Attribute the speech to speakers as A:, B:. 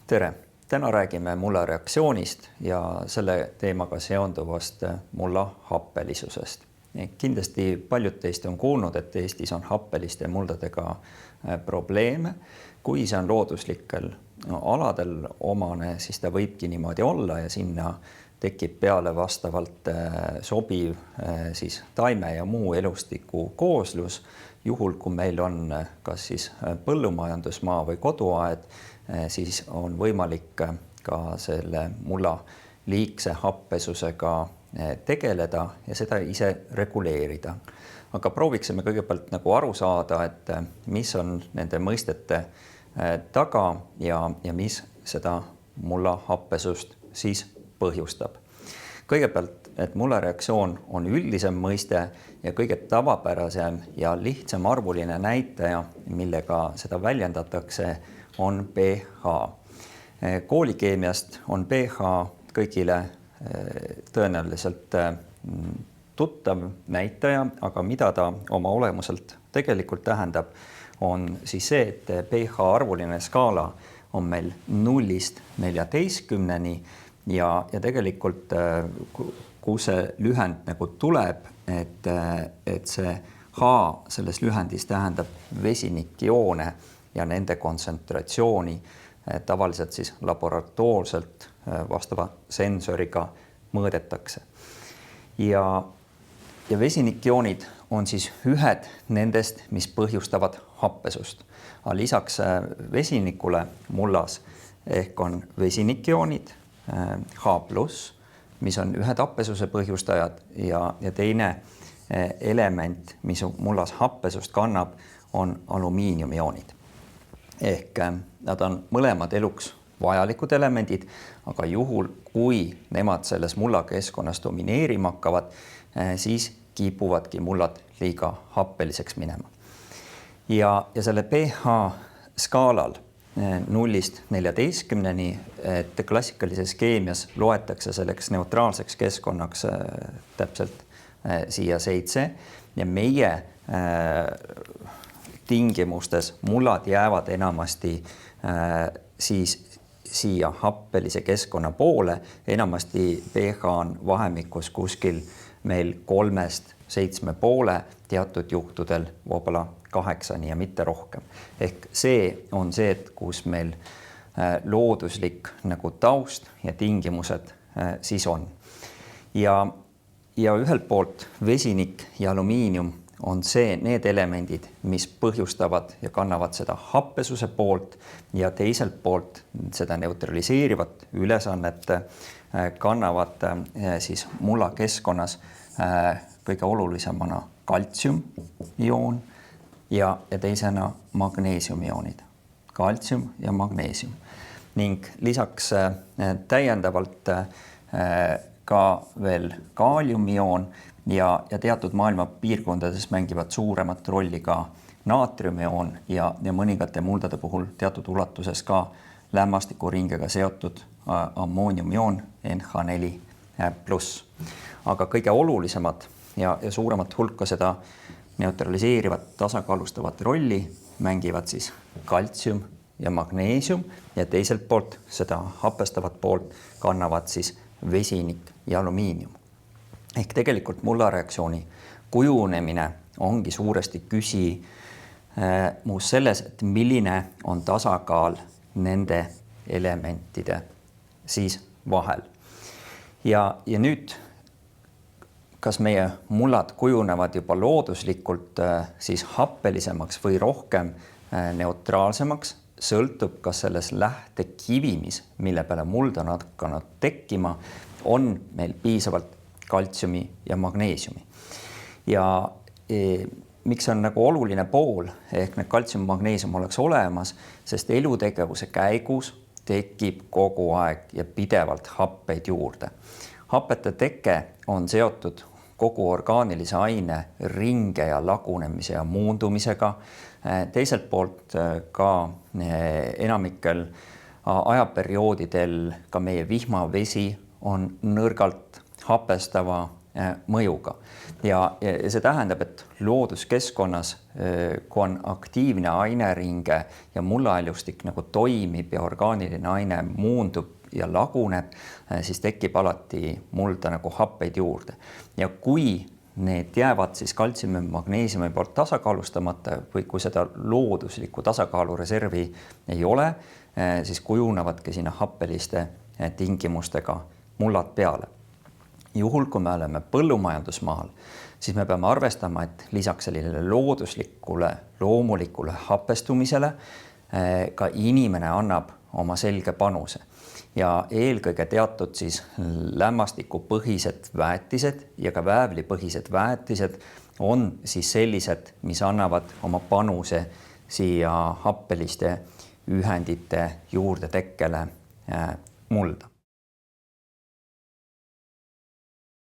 A: Tere! Täna räägime mulla reaktsioonist ja selle teemaga seonduvast mulla happelisusest. Kindlasti paljud teist on kuulnud, et Eestis on happeliste muldadega probleeme. Kui see on looduslikel aladel omane, siis ta võibki niimoodi olla ja sinna tekib peale vastavalt sobiv taime ja muu elustiku kooslus. Juhul, kui meil on kas siis põllumajandusmaa või koduaed, siis on võimalik ka selle mulla liigse happesusega tegeleda ja seda ise reguleerida. Aga prooviksime kõigepealt aru saada, et mis on nende mõistete taga ja mis seda mulla happesust siis põhjustab. Kõigepealt, et mulla reaktsioon on üldisem mõiste ja kõige tavapärasem ja lihtsam arvuline näitaja, millega seda väljendatakse, on pH. Koolikeemiast on pH kõigile tõenäoliselt tuttav näitaja, aga mida ta oma olemuselt tegelikult tähendab, on siis see, et pH arvuline skaala on meil 0–14 ja tegelikult kus see lühend tuleb, et see H selles lühendis tähendab vesinikioone ja nende kontsentratsiooni tavaliselt siis laboratoorselt vastava sensoriga mõõdetakse. Ja vesinikioonid on siis ühed nendest, mis põhjustavad happesust. Aga lisaks vesinikule mullas ehk on vesinikioonid, H+, mis on ühed happesuse põhjustajad ja teine element, mis mullas happesust kannab, on alumiiniumioonid. Ehk nad on mõlemad eluks vajalikud elemendid, aga juhul, kui nemad selles mullakeskkonnas domineerima hakkavad, siis kipuvadki mullad liiga happeliseks minema. Ja selle pH skaalal 0–14, et klassikalises keemias loetakse selleks neutraalseks keskkonnaks täpselt siia 7 ja meie tingimustes mullad jäävad enamasti siis siia happelise keskkonna poole, enamasti pH on vahemikus kuskil meil 3–7,5, teatud juhtudel võib-olla 8 ja mitte rohkem. Ehk see on see, et kus meil looduslik taust ja tingimused siis on. Ja ühelt poolt vesinik ja alumiinium on need elemendid, mis põhjustavad ja kannavad seda happesuse poolt ja teiselt poolt seda neutraliseerivat ülesannet kannavad siis mulla keskkonnas kõige olulisemana kaltsiumioon ja teisena magneesiumioonid. Kaltsium ja magneesium. Ning lisaks täiendavalt ka veel kaaliumioon ja teatud maailma piirkondades mängivad suuremat rolli ka naatriumioon ja mõningate muldade puhul teatud ulatuses ka lämmastikuringega seotud ammooniumioon NH4+. Aga kõige olulisemad ja suuremat hulka seda neutraliseerivat tasakaalustavat rolli mängivad siis kaltsium ja magneesium ja teiselt poolt seda happestavat poolt kannavad siis vesinik ja alumiinium. Ehk tegelikult mulla reaktsiooni kujunemine ongi suuresti küsimus selles, et milline on tasakaal nende elementide siis vahel. Ja nüüd, kas meie mullad kujunevad juba looduslikult siis happelisemaks või rohkem neutraalsemaks, sõltub, kas selles lähtekivimis, mille peale muld on hakanud tekkima, on meil piisavalt kaltsiumi ja magneesiumi. Ja miks on oluline pool, ehk need kaltsium ja magneesium oleks olemas, sest elutegevuse käigus tekib kogu aeg ja pidevalt happeid juurde. Happete teke on seotud kogu orgaanilise aine ringe ja lagunemise ja muundumisega. Teiselt poolt ka enamikel ajaperioodidel ka meie vihmavesi on nõrgalt happestava mõjuga. Ja see tähendab, et looduskeskkonnas, kui on aktiivne aineringe ja mullaäljustik nagu toimib ja orgaaniline aine muundub ja laguneb, siis tekib alati mulda nagu happeid juurde. Ja kui need jäävad siis kaltsiumi ja magneesiumi poolt tasakaalustamata või kui seda looduslikku tasakaalureservi ei ole, siis kujunevadki sinna happeliste tingimustega mullad peale. Juhul, kui me oleme põllumajandusmaal, siis me peame arvestama, et lisaks sellisele looduslikule, loomulikule happestumisele ka inimene annab oma selge panuse. Ja eelkõige teatud siis lämmastikupõhised väetised ja ka väävlipõhised väetised on siis sellised, mis annavad oma panuse siia happeliste ühendite juurde tekkele mulda.